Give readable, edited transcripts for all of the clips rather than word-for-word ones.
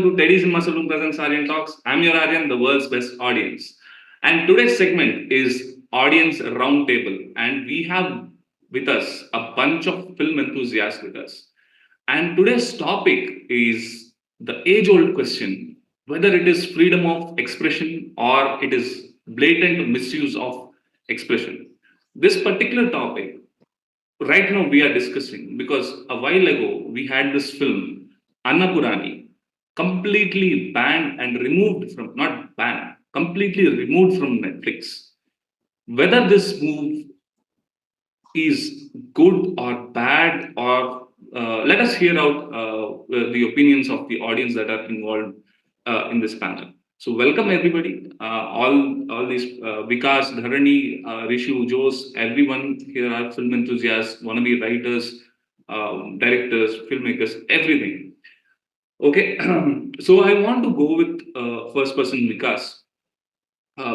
to tedyCINÜMAsaloon presents Aryan Talks. I'm your Aryan, the world's best audience. And today's segment is Audience Roundtable. And we have with us a bunch of film enthusiasts with us. And today's topic is the age-old question, whether it is freedom of expression or it is blatant misuse of expression. This particular topic right now we are discussing because a while ago we had this film Annapoorani completely banned and removed from, not banned, completely removed from Netflix. Whether this move is good or bad, or let us hear out the opinions of the audience that are involved in this panel. So welcome everybody, all these Vikas, Dharani, Rishu, Jose, everyone here are film enthusiasts, wannabe writers, directors, filmmakers, everything. Okay, so I want to go with first person Vikas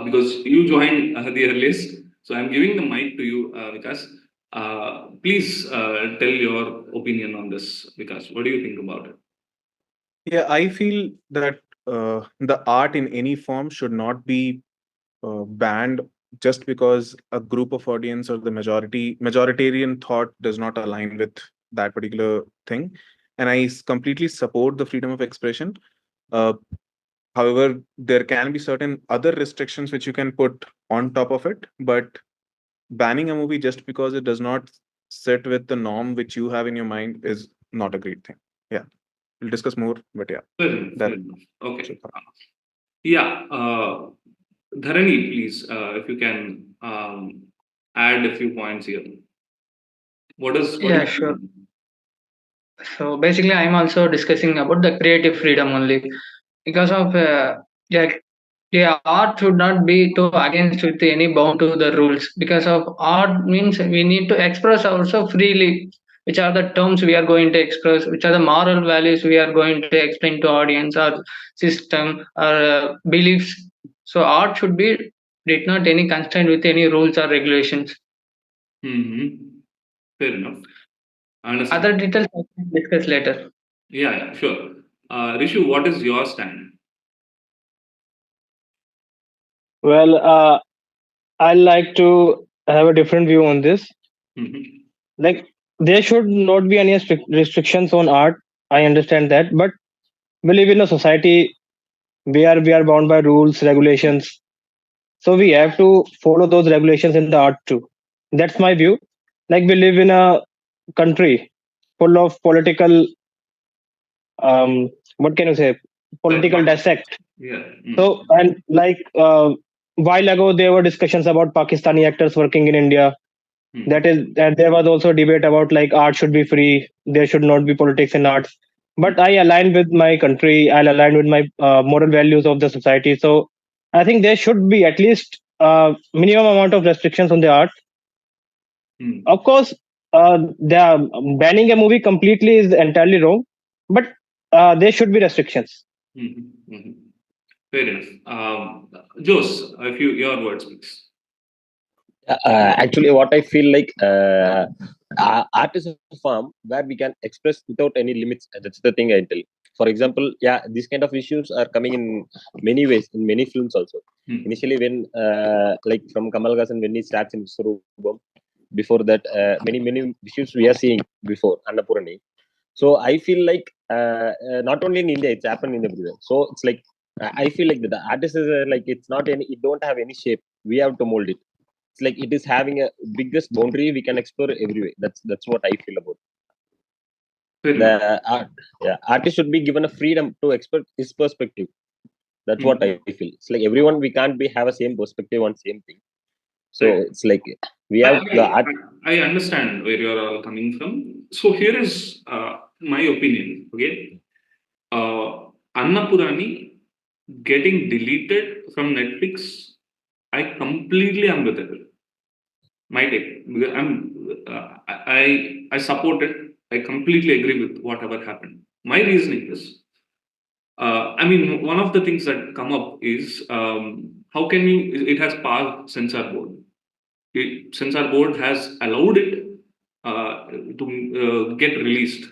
because you joined the earliest. So I'm giving the mic to you, Vikas. Please tell your opinion on this, Vikas. What do you think about it? Yeah, I feel that the art in any form should not be banned just because a group of audience or the majoritarian thought does not align with that particular thing. And completely support the freedom of expression. Uh, However, there can be certain other restrictions which you can put on top of it, but banning a movie just because it does not sit with the norm which you have in your mind is not a great thing. Yeah, we'll discuss more, but yeah, Fair enough. that Fair enough. Okay. should happen. Yeah. Dharani, please, if you can add a few points here. What Yeah, is sure. So basically, I'm also discussing about the creative freedom only because of yeah, the art should not be too against with any bound to the rules because of art means we need to express ourselves freely. Which are the terms we are going to express? Which are the moral values we are going to explain to audience or system or beliefs? So art should be did not any constraint with any rules or regulations. Mm-hmm. Fair enough. I understand. Other details I can discuss later. Yeah, sure. Rishu, what is your stand? Well, I like to have a different view on this. Mm-hmm. Like, there should not be any restrictions on art. I understand that, but we live in a society where we are bound by rules, regulations. So we have to follow those regulations in the art too. That's my view. Like, we live in a country full of political, what can you say, political dissect. Yeah. So, and like, while ago there were discussions about Pakistani actors working in India. And there was also debate about like art should be free, there should not be politics in arts. But I align with my country, I'll align with my moral values of the society. So I think there should be at least minimum amount of restrictions on the art. Of course, banning a movie completely is entirely wrong, but there should be restrictions. Fair enough. Jose, your words, please. Actually, what I feel like art is a form where we can express without any limits. That's the thing I tell. For example, yeah, these kind of issues are coming in many ways in many films also. Initially, when like from Kamal Hassan when he starts in Surubam, before that, many issues we are seeing before Annapoorani. So I feel like not only in India, it's happened in everywhere. So it's like I feel like the artist is like it's not any, it don't have any shape. We have to mold it. It's like it is having a biggest boundary we can explore everywhere. That's what I feel about the art. Yeah, artist should be given a freedom to express his perspective. That's what I feel. It's like everyone we can't be have a same perspective on same thing. So it's like we have the art. I understand where you're all coming from. So here is my opinion. Okay, Annapurani getting deleted from Netflix, I completely am with it. My take. Because I support it. I completely agree with whatever happened. My reasoning is, I mean, one of the things that come up is how can you? It has passed censor board. Censor board has allowed it to get released.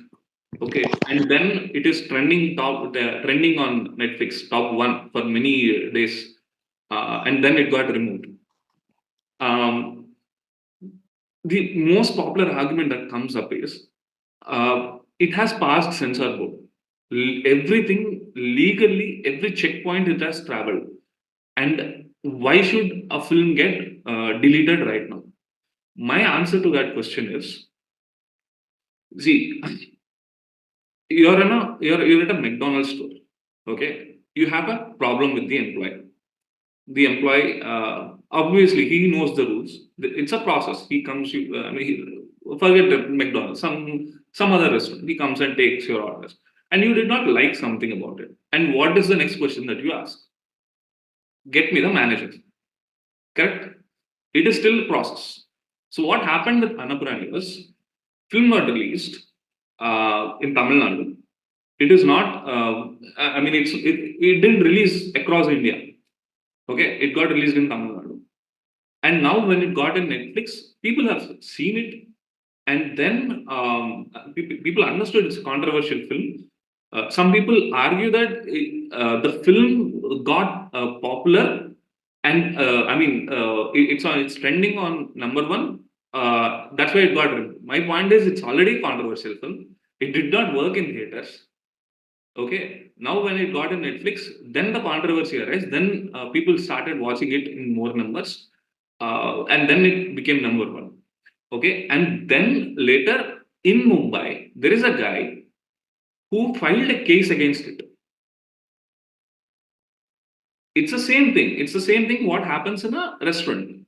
Okay, and then it is trending on Netflix top 1 for many days, and then it got removed. Um, the most popular argument that comes up is it has passed censor board. Everything legally, every checkpoint it has traveled, and why should a film get deleted right now? My answer to that question is, see, you're at a McDonald's store. Okay, you have a problem with the employee. The employee, obviously he knows the rules. It's a process. He comes, forget the McDonald's, some other restaurant. He comes and takes your orders, and you did not like something about it. And what is the next question that you ask? Get me the manager. Correct? It is still a process. So what happened with Annapoorani was, film was released in Tamil Nadu. It is not. It didn't release across India. Okay, it got released in Tamil Nadu, and now when it got in Netflix, people have seen it, and then people understood it's a controversial film. Some people argue that the film got popular, and it's trending on number 1. That's why it got removed. My point is, it's already a controversial film. It did not work in theaters. Okay, now when it got in Netflix, then the controversy arose. Then people started watching it in more numbers, and then it became number 1. Okay, and then later in Mumbai, there is a guy who filed a case against it. It's the same thing. It's the same thing. What happens in a restaurant?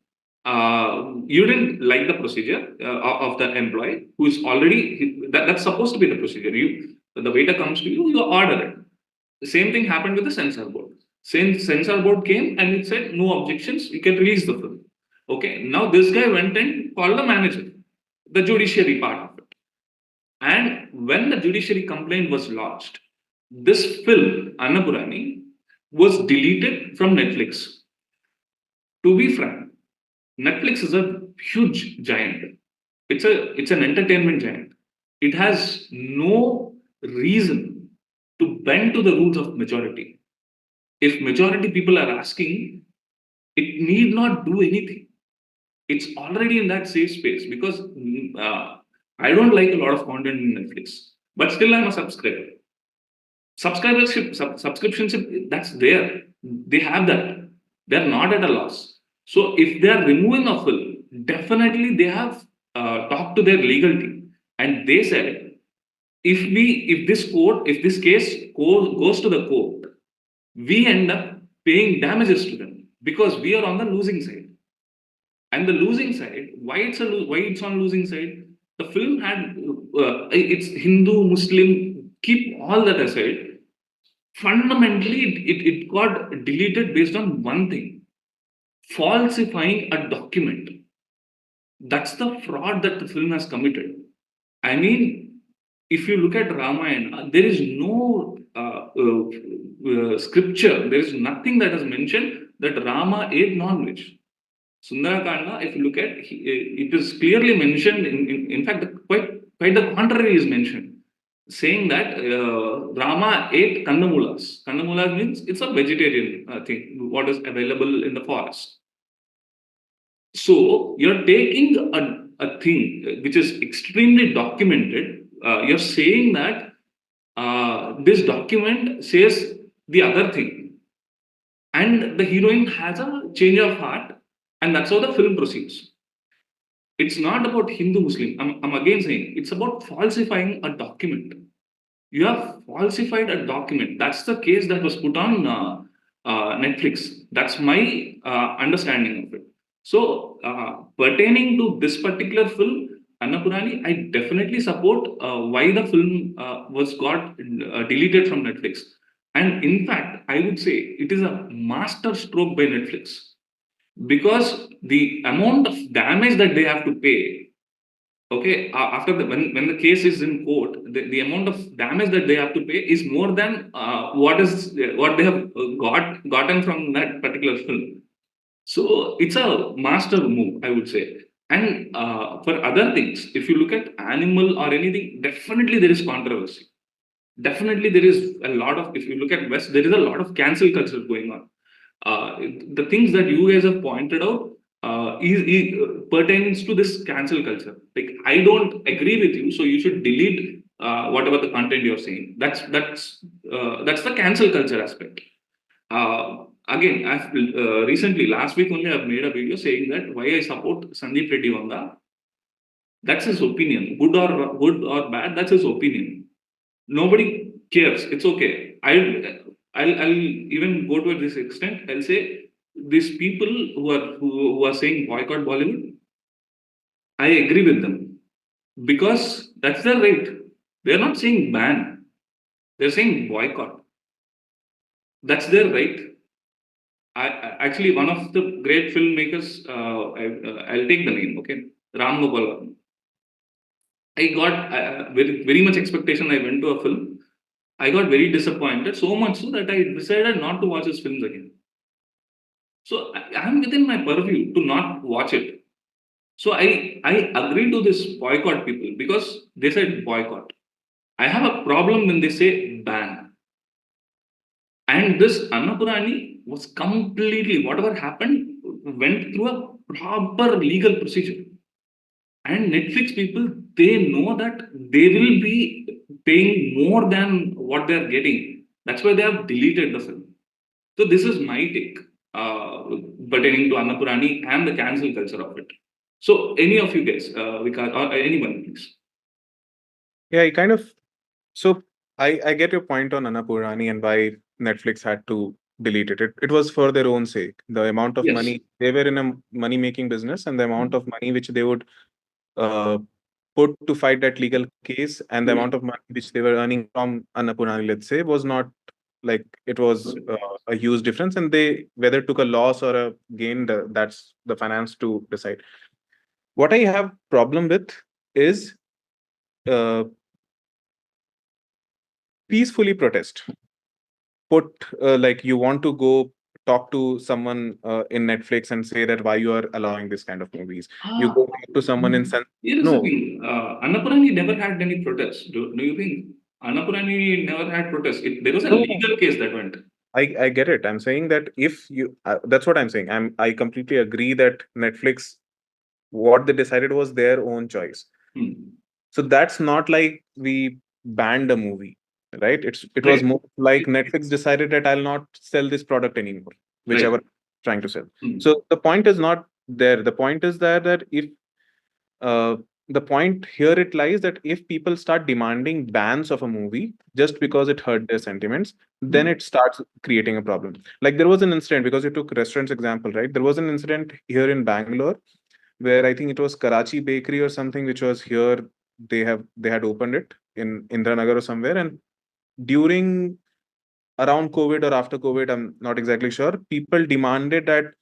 You didn't like the procedure of the employee who is already that's supposed to be the procedure. The waiter comes to you, you order it. The same thing happened with the censor board. Censor board came and it said no objections, you can release the film. Okay, now this guy went and called the manager, the judiciary part of it. And when the judiciary complaint was lodged, this film, Annapoorani, was deleted from Netflix. To be frank, Netflix is a huge giant. It's an entertainment giant. It has no reason to bend to the rules of majority. If majority people are asking, it need not do anything. It's already in that safe space, because I don't like a lot of content in Netflix, but still I'm a subscriber. Subscriptionship, that's there. They have that. They're not at a loss. So if they are removing a film, definitely they have talked to their legal team, and they said, if this case goes to the court, we end up paying damages to them because we are on the losing side. And the losing side, why it's on losing side? The film had it's Hindu, Muslim, keep all that aside. Fundamentally, it got deleted based on one thing: falsifying a document. That's the fraud that the film has committed. I mean, if you look at Ramayana, there is no scripture, there is nothing that has mentioned that Rama ate non-veg. Sundarakanda, if you look at, it is clearly mentioned, in fact, quite the contrary is mentioned, saying that Rama ate kandamulas. Kandamulas means it's a vegetarian thing, what is available in the forest. So you're taking a thing which is extremely documented, you're saying that this document says the other thing, and the heroine has a change of heart, and that's how the film proceeds. It's not about Hindu Muslim. I'm again saying it's about falsifying a document. You have falsified a document. That's the case that was put on Netflix. That's my understanding of it. So, pertaining to this particular film, Annapoorani, I definitely support why the film was got deleted from Netflix. And in fact, I would say it is a master stroke by Netflix, because the amount of damage that they have to pay, okay, after when the case is in court, the amount of damage that they have to pay is more than what they have gotten from that particular film. So it's a master move, I would say. And for other things, if you look at animal or anything, definitely there is controversy. Definitely there is a lot of, if you look at West, there is a lot of cancel culture going on. The things that you guys have pointed out pertains to this cancel culture. Like, I don't agree with you, so you should delete whatever the content you're saying. That's the cancel culture aspect. Again, I've recently, last week only, I've made a video saying that why I support Sandeep Reddy Vanga. That's his opinion, good or bad. That's his opinion. Nobody cares. It's okay. I'll even go to this extent. I'll say these people who are saying boycott Bollywood, I agree with them because that's their right. They're not saying ban. They're saying boycott. That's their right. Actually, one of the great filmmakers, I'll take the name. Okay, Ram Gopal Varma. I got very much expectation. I went to a film. I got very disappointed, so much so that I decided not to watch his films again. So I'm within my purview to not watch it. So I agree to this boycott people because they said boycott. I have a problem when they say ban. And this Annapoorani was completely, whatever happened went through a proper legal procedure. And Netflix people, they know that they will be paying more than what they're getting. That's why they have deleted the film. So this is my take pertaining to Annapoorani and the cancel culture of it. So any of you guys, Vikas, or anyone, please. Yeah, so I get your point on Annapoorani and why Netflix had to delete it. It was for their own sake. The amount of Yes. money, they were in a money making business, and the amount of money which they would put to fight that legal case, and the amount of money which they were earning from Annapoorani, let's say, was not like, it was a huge difference, and they whether took a loss or a gain, that's the finance to decide. What I have problem with is peacefully protest. Put like, you want to go talk to someone in Netflix and say that why you are allowing this kind of movies. You go talk to someone in Here is no. the thing. Annapoorani never had any protests. Do you think Annapoorani never had protests? There was a No. legal case that went. I get it. I'm saying that if you, that's what I'm saying. I completely agree that Netflix, what they decided was their own choice. So that's not like we banned a movie, right? It was more like Netflix decided that I'll not sell this product anymore, whichever I'm trying to sell. So the point is not there. The point is that if the point here it lies that if people start demanding bans of a movie just because it hurt their sentiments, then it starts creating a problem. Like, there was an incident, because you took restaurants example, right? There was an incident here in Bangalore where I think it was Karachi Bakery or something, which was here. They had opened it in Indranagar or somewhere, and during around COVID or after COVID, I'm not exactly sure, people demanded that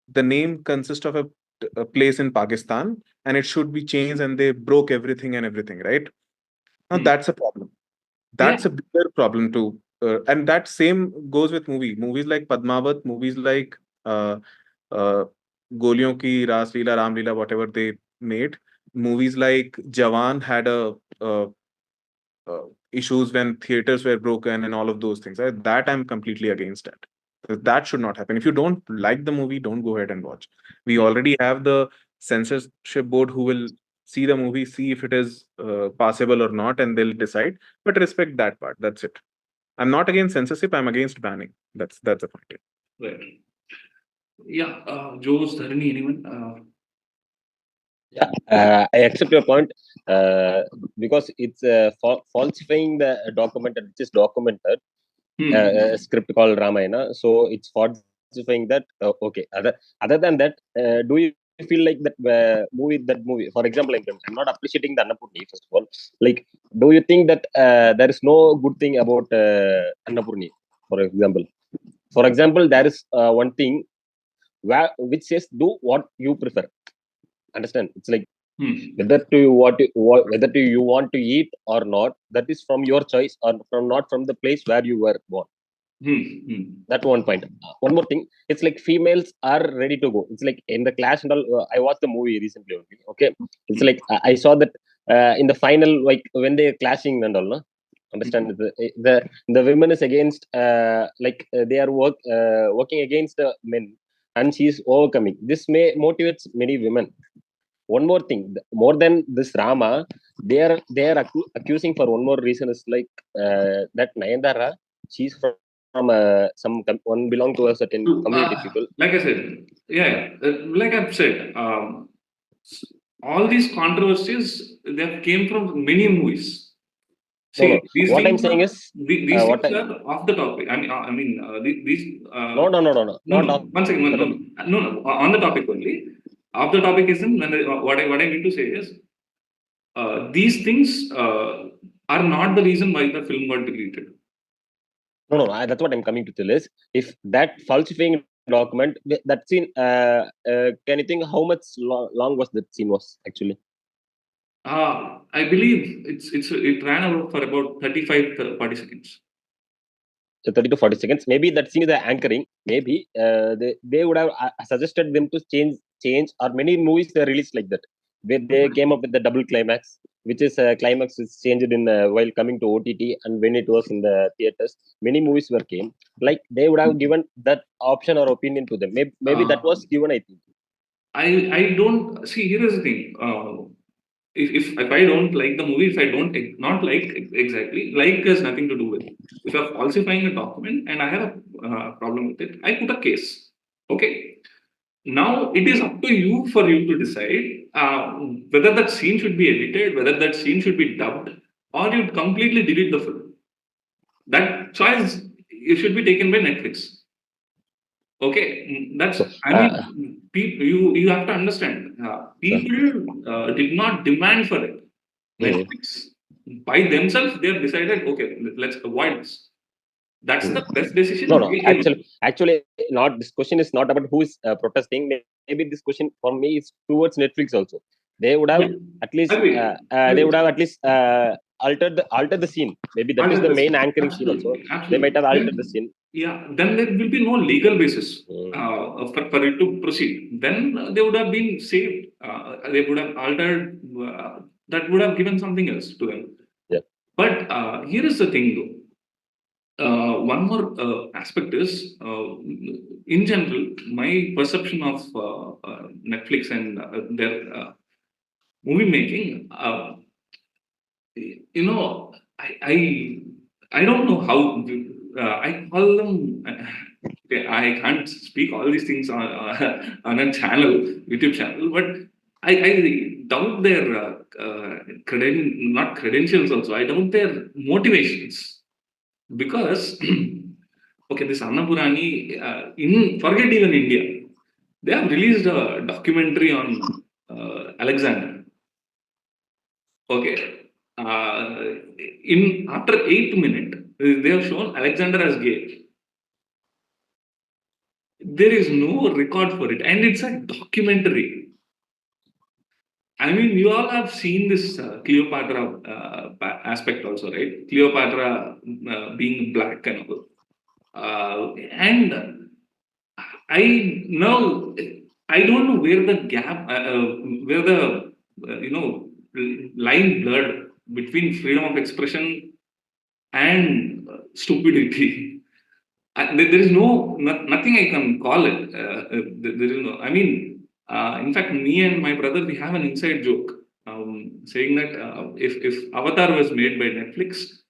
the name consists of a place in Pakistan and it should be changed, and they broke everything and everything, right? Now that's a problem. That's a bigger problem too. And that same goes with movies like Padmavat, movies like uh, uh, Goliyon Ki Ras Leela, Ram Leela, whatever they made. Movies like Jawan had issues when theaters were broken and all of those things. That I'm completely against that. That should not happen. If you don't like the movie, don't go ahead and watch. We already have the censorship board who will see the movie, see if it is passable or not, and they'll decide. But respect that part. That's it. I'm not against censorship. I'm against banning. That's the point. Right. Yeah. Joe's Dharani, anyone? I accept your point because it's falsifying the document which is documented. A script called Ramayana. So it's falsifying that. Okay. Other than that, do you feel like that movie? For example, like, I'm not appreciating the Annapurni first of all. Like, do you think that there is no good thing about Annapurni? For example, there is one thing which says do what you prefer. Understand? It's like whether you want to eat or not, that is from your choice or from not from the place where you were born. That one point. One more thing, it's like females are ready to go. It's like in the clash and all. I watched the movie recently only. Okay, it's like I saw that in the final, like when they're clashing and all. No? Understand the women is against they are working against the men, and she is overcoming. This may motivates many women. One more thing, more than this drama, they are accusing for one more reason is like that Nayandara, she's from one belong to a certain community people. Like I said, like I've said, all these controversies, they came from many movies. See, No. these What things I'm saying are, is, these things are off the topic. These. no. Not No. off One second. the topic. No. On the topic only. Off the topic isn't. What I mean to say is, these things are not the reason why the film got deleted. No. That's what I'm coming to tell is, if that falsifying document, that scene, can you think how much long was that scene was actually? I believe it ran for about 35 to 40 seconds. So 30 to 40 seconds. Maybe that scene is the anchoring. Maybe they would have suggested them to change, or many movies they released like that. They came up with the double climax, which is climax is changed in while coming to OTT, and when it was in the theaters, many movies were came. Like they would have given that option or opinion to them. Maybe that was given, I think. I don't see. Here is the thing. If I don't like the movie, if I don't not like exactly, like has nothing to do with it. If I'm falsifying a document and I have a problem with it, I put a case. Okay. Now it is up to you for you to decide whether that scene should be edited, whether that scene should be dubbed, or you completely delete the film. That choice, it should be taken by Netflix. Okay, that's. I mean, people. You have to understand. People did not demand for it. Netflix by themselves, they have decided. Okay, let's avoid this. That's the best decision. No. Actually, not. This question is not about who is protesting. Maybe this question for me is towards Netflix also. They would have at least. They would have at least altered the scene. Maybe that is the main anchoring scene also. They might have altered the scene. Yeah, then there will be no legal basis for it to proceed. Then they would have been saved. They would have altered. That would have given something else to them. Yeah. But here is the thing, though. One more aspect is, in general, my perception of Netflix and their movie making. I don't know how. I call them. Okay, I can't speak all these things on a channel, YouTube channel, but I doubt their not credentials also. I doubt their motivations, because okay, this Annapoorani, forget even India, they have released a documentary on Alexander. Okay, after 8 minutes, they have shown Alexander as gay. There is no record for it, and it's a documentary. I mean, you all have seen this Cleopatra aspect also, right? Cleopatra being black and all. And I don't know where the gap, where the line blurred between freedom of expression and stupidity. There is nothing I can call it. There is no. I mean, in fact, me and my brother, we have an inside joke saying that if Avatar was made by Netflix,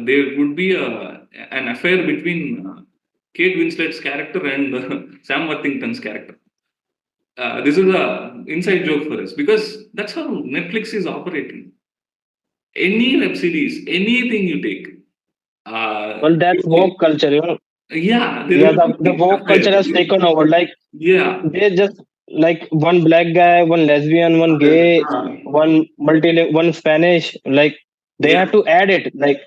there would be an affair between Kate Winslet's character and Sam Worthington's character. This is a inside joke for us, because that's how Netflix is operating. Any web series, anything you take. Well, that's woke culture, Yeah, the woke culture has taken over. Like, they just like one black guy, one lesbian, one gay, one Spanish. Like, they have to add it. Like,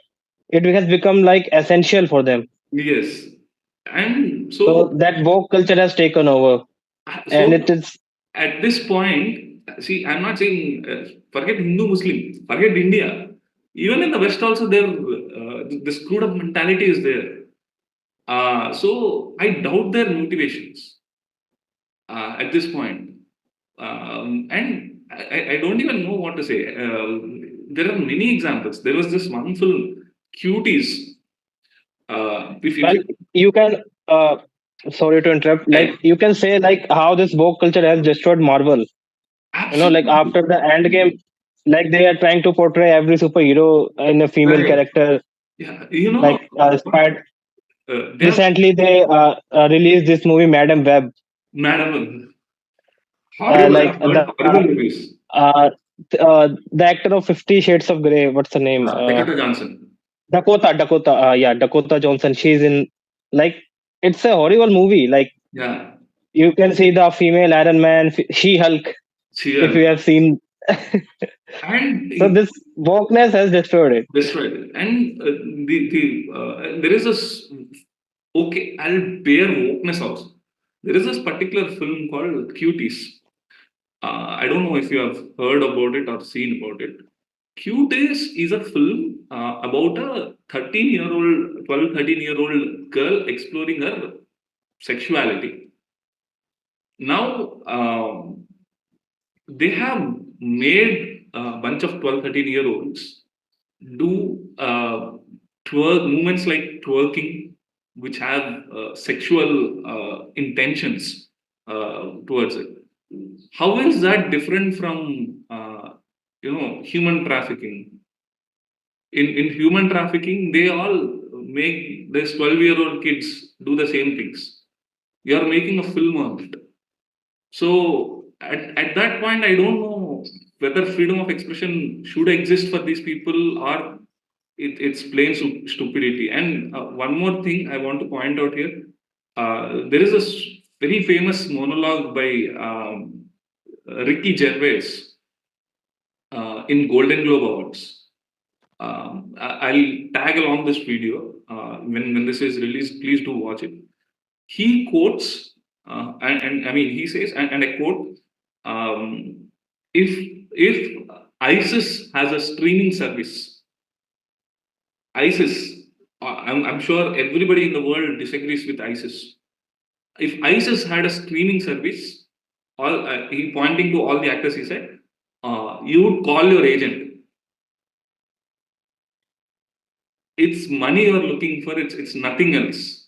it has become like essential for them. Yes, and so that woke culture has taken over, and it is at this point. See, I'm not saying forget Hindu, Muslim, forget India. Even in the West also, there the screwed up mentality is there. So I doubt their motivations at this point. And I don't even know what to say. There are many examples. There was this one film, Cuties. If Well, you can. Sorry to interrupt. Like you can say like how this woke culture has destroyed Marvel. Like absolutely, after the end game, like they are trying to portray every superhero in a female correct. character. Yeah, Like they have recently they released this movie Madam Web. Madam horrible. Like I've heard horrible reviews. uh, the actor of 50 Shades of Grey. What's the name? Dakota Johnson. Dakota. Yeah, Dakota Johnson. She's in. Like it's a horrible movie. Like Yeah, you can see the female Iron Man, She Hulk. If you cheer. have seen, And so this wokeness has destroyed it. destroyed it. And there is this. Okay, I'll bear wokeness also. There is this particular film called Cuties. I don't know if you have heard about it or seen about it. Cuties is a film about a 13-year-old, 12, 13-year-old girl exploring her sexuality. Now, they have made a bunch of 12, 13-year-olds do movements like twerking, which have sexual intentions towards it. How is that different from human trafficking? In human trafficking, they all make these 12-year-old kids do the same things. You are making a film of it. So at that point, I don't know whether freedom of expression should exist for these people or it's plain stupidity. And one more thing I want to point out here, there is a very famous monologue by Ricky Gervais in Golden Globe Awards. I'll tag along this video when this is released. Please do watch it. He quotes, and I mean, he says, and I quote, if ISIS has a streaming service, ISIS, I'm sure everybody in the world disagrees with ISIS. If ISIS had a streaming service, he pointing to all the actors, he said, you would call your agent. It's money you're looking for. It's nothing else.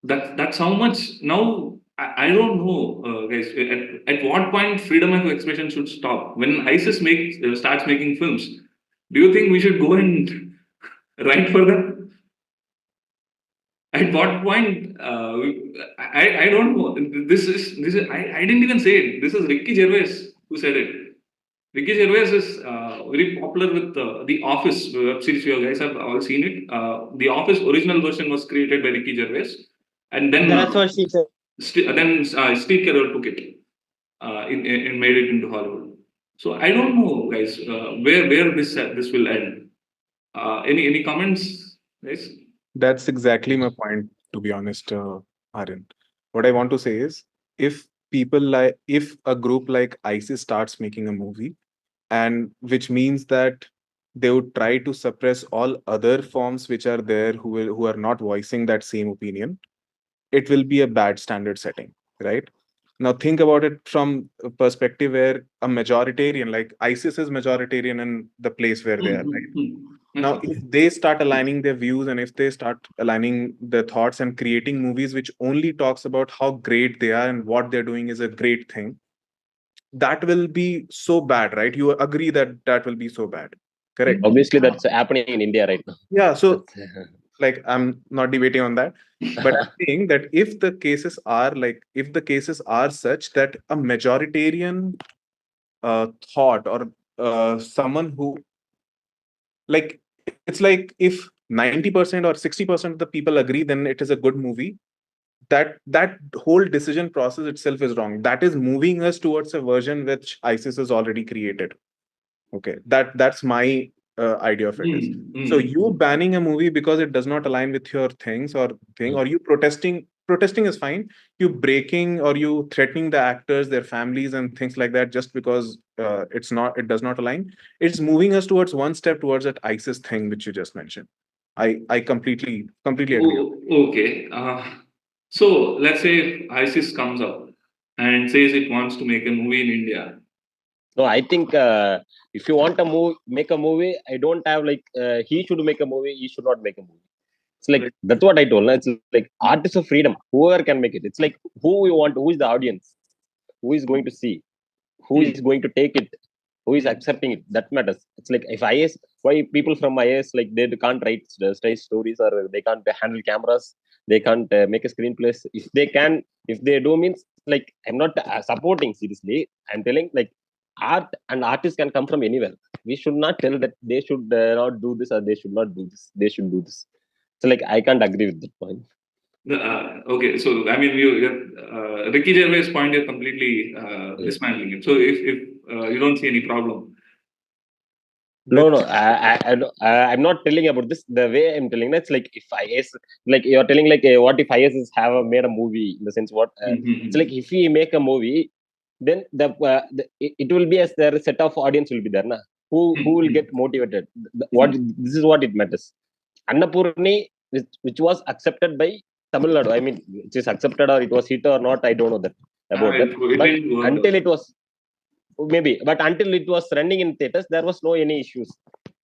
That's how much now. I don't know, guys. At what point freedom of expression should stop? When ISIS starts making films, do you think we should go and write for them? At what point? I don't know. This is I didn't even say it. This is Ricky Gervais who said it. Ricky Gervais is very popular with The Office web series. You guys have all seen it. The Office original version was created by Ricky Gervais, and then That's what she said. Steve Carell took it and made it into Hollywood. So I don't know, guys, where this will end. Any comments, guys? That's exactly my point, to be honest, Aryan. What I want to say is, if a group like ISIS starts making a movie, and which means that they would try to suppress all other forms which are there who are not voicing that same opinion, it will be a bad standard setting, right? Now think about it from a perspective where a majoritarian, like ISIS is majoritarian in the place where they are, right? Now, if they start aligning their views and if they start aligning their thoughts and creating movies which only talks about how great they are and what they're doing is a great thing, that will be so bad, right? You agree that that will be so bad, correct? Obviously, that's happening in India right now. Yeah. So, like, I'm not debating on that, but I'm saying that if the cases are such that a majoritarian thought or someone who, like, it's like if 90% or 60% of the people agree, then it is a good movie. That whole decision process itself is wrong. That is moving us towards a version which ISIS has already created. Okay, that's my idea of it is. So you banning a movie because it does not align with your or you protesting is fine. You breaking or you threatening the actors, their families, and things like that just because it does not align. It's moving us towards one step towards that ISIS thing which you just mentioned. I completely agree. Okay. So let's say if ISIS comes up and says it wants to make a movie in India. No, I think if you want to make a movie, I don't have like he should make a movie, he should not make a movie. It's like Right. that's what I told. It's like artists of freedom. Whoever can make it. It's like who you want, who is the audience, who is going to see, who is going to take it, who is accepting it. That matters. It's like if IS, why people from IS like they can't write stage stories or they can't handle cameras, they can't make a screenplays. If they can, if they do means like I'm not supporting seriously. I'm telling like art and artists can come from anywhere. We should not tell that they should not do this or they should not do this. They should do this. So like I can't agree with that point. Okay, so I mean, Ricky Gervais' point, you're completely dismantling it. So if you don't see any problem. No, I'm not telling about this. The way I'm telling, that's like if IS, like you're telling, like what if IS is have made a movie in the sense what it's like if we make a movie, then it will be as their set of audience will be there, na? Who will get motivated? What this is what it matters. Annapoorani, which was accepted by Tamil Nadu. I mean, it is accepted or it was hit or not. I don't know that about that. But until it was maybe, but until it was running in theaters, there was no any issues.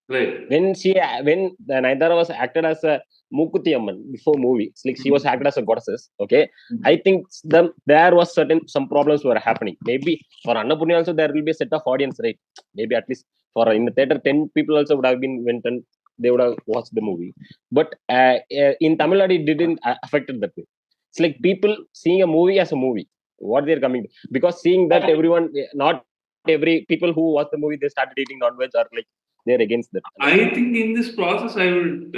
Right. When the Naidara was acted as a Mukuti Amman before movie, it's like she was acted as a goddess. Okay, I think there was some problems were happening. Maybe for Annapurni also there will be a set of audience, right? Maybe at least for in the theater 10 people also would have been went and they would have watched the movie. But in Tamil Nadu it didn't affect it that way. It's like people seeing a movie as a movie. What they're coming because seeing that everyone not every people who watch the movie they started eating non-veg or like they're against that. I think in this process, I would,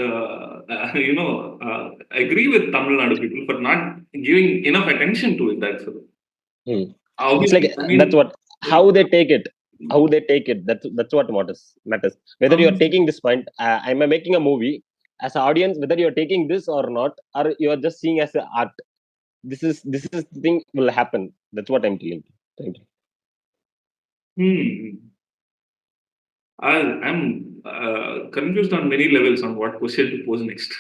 agree with Tamil Nadu people for not giving enough attention to it. That's It's obviously, like I mean, that's what how they take it. How they take it. That's what matters. Whether you're taking this point, I'm making a movie as an audience. Whether you're taking this or not, or you're just seeing as an art. This is the thing will happen. That's what I'm telling. I'm confused on many levels on what question to pose next.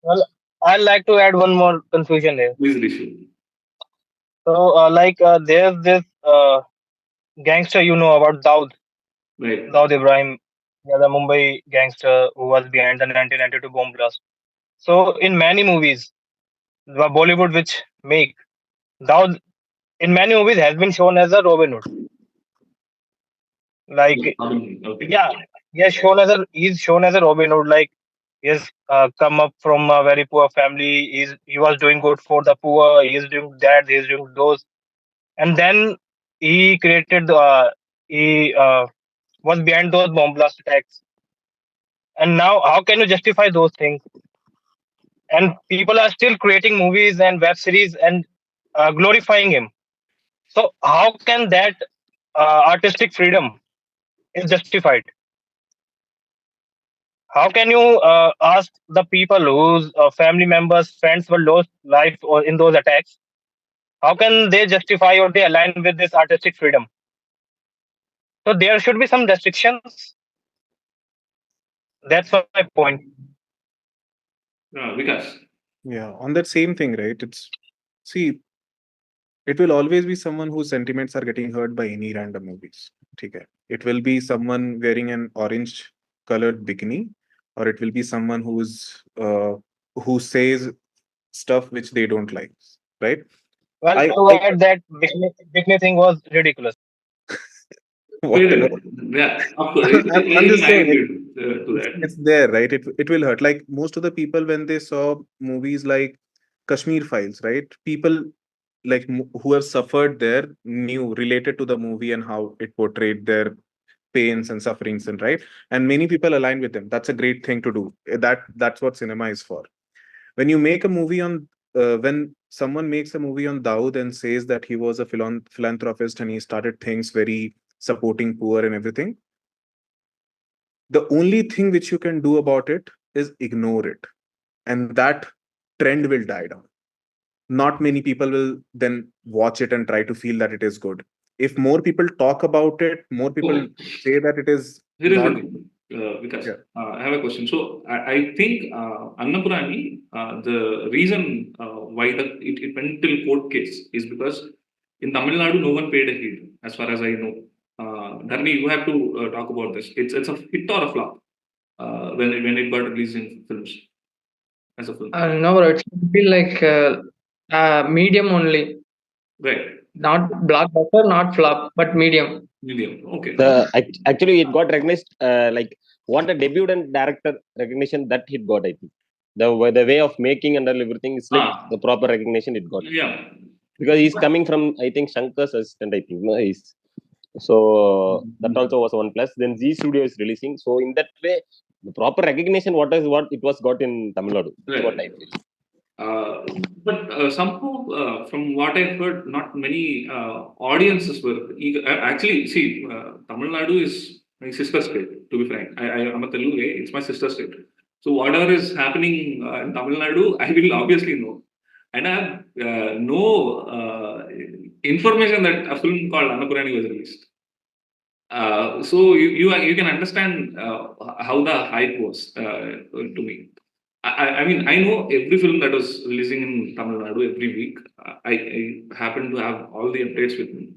Well, I'd like to add one more confusion here. Please, Rishu. So, there's this gangster you know about Right. Daud Ibrahim, the Mumbai gangster who was behind the 1992 bomb blast. So, in many movies, the Bollywood which make Daud in many movies has been shown as a Robin Hood. Like, Okay. yeah, he's shown as a Robin Hood. Like, he's come up from a very poor family. He was doing good for the poor. He's doing that. He's doing those, and then he created. He was behind those bomb blast attacks. And now, how can you justify those things? And people are still creating movies and web series and glorifying him. So, how can that artistic freedom is justified? How can you ask the people whose family members, friends were lost life or in those attacks? How can they justify or they align with this artistic freedom? So there should be some restrictions. That's my point. Vikas. Yeah, on that same thing, right? It will always be someone whose sentiments are getting hurt by any random movies. Okay. It will be someone wearing an orange colored bikini, or it will be someone who says stuff which they don't like, right? Well, I to add that bikini thing was ridiculous. whatever. Yeah, of course. I'm just saying To that. it's there, right? It will hurt. Like most of the people when they saw movies like Kashmir Files, right? People like who have suffered there knew related to the movie and how it portrayed their pains and sufferings and right, and many people align with them. That's a great thing to do. That's what cinema is for. When you make a movie on when someone makes a movie on Dawood and says that he was a philanthropist and he started things very supporting poor and everything, the only thing which you can do about it is ignore it, and that trend will die down. Not many people will then watch it and try to feel that it is good. If more people talk about it, more people say that it is Here is not the thing. Because Yeah. I have a question. So I think Annapoorani, the reason why it went till court case is because in Tamil Nadu no one paid a heed, as far as I know. Dharni, you have to talk about this. It's a hit or a flop when it got released in films as a film. No, bro, it's feel like medium only, Right. not blockbuster, not flop, but medium. Medium. Okay. Actually it got recognized like what a debut and director recognition that it got, I think. The way of making and everything is like the proper recognition it got. Yeah. Because he's coming from, I think, Shankar's assistant, I think. No, so that also was one plus. Then Z Studio is releasing. So in that way, the proper recognition what it was got in Tamil Nadu. That's what I feel. But somehow, from what I've heard, not many audiences were eager. Actually, see, Tamil Nadu is my sister state, to be frank. I'm a Telugu, it's my sister state. So whatever is happening in Tamil Nadu, I will obviously know. And I have no information that a film called Annapoorani was released. So you can understand how the hype was to me. I mean, I know every film that was releasing in Tamil Nadu every week. I happen to have all the updates with me.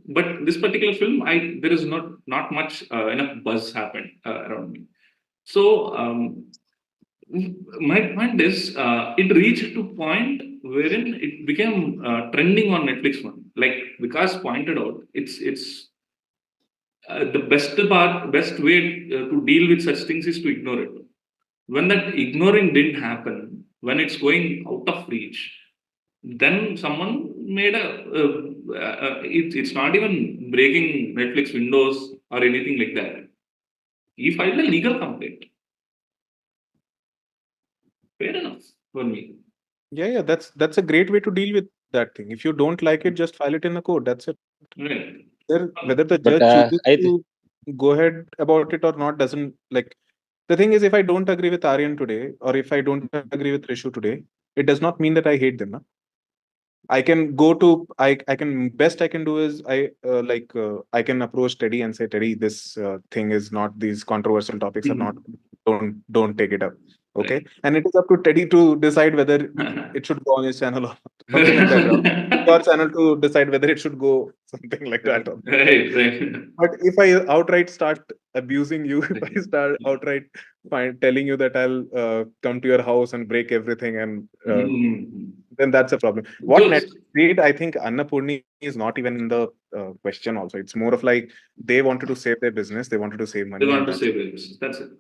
But this particular film, there is not much enough buzz happened around me. So my point is, it reached to point wherein it became trending on Netflix one. Like Vikas pointed out, it's the best way to deal with such things is to ignore it. When that ignoring didn't happen, when it's going out of reach, then someone made it's not even breaking Netflix windows or anything like that. He filed a legal complaint. Fair enough for me. Yeah, that's a great way to deal with that thing. If you don't like it, just file it in the court. That's it. Right. Whether the But, judge chooses to go ahead about it or not doesn't like. The thing is, if I don't agree with Aryan today, or if I don't agree with Rishu today, it does not mean that I hate them. Na? I can go to I can best I can do is I can approach Teddy and say, Teddy, this thing is not, these controversial topics are not, don't take it up. Okay. Right. And it is up to Teddy to decide whether it should go on his channel or something like that. Or your channel to decide whether it should go something like that. Right. But if I outright start abusing you, if I start outright telling you that I'll come to your house and break everything, and then that's a problem. What Netflix did, I think Annapoorani is not even in the question also. It's more of like they wanted to save their business, they wanted to save money. They want to save their business. That's it.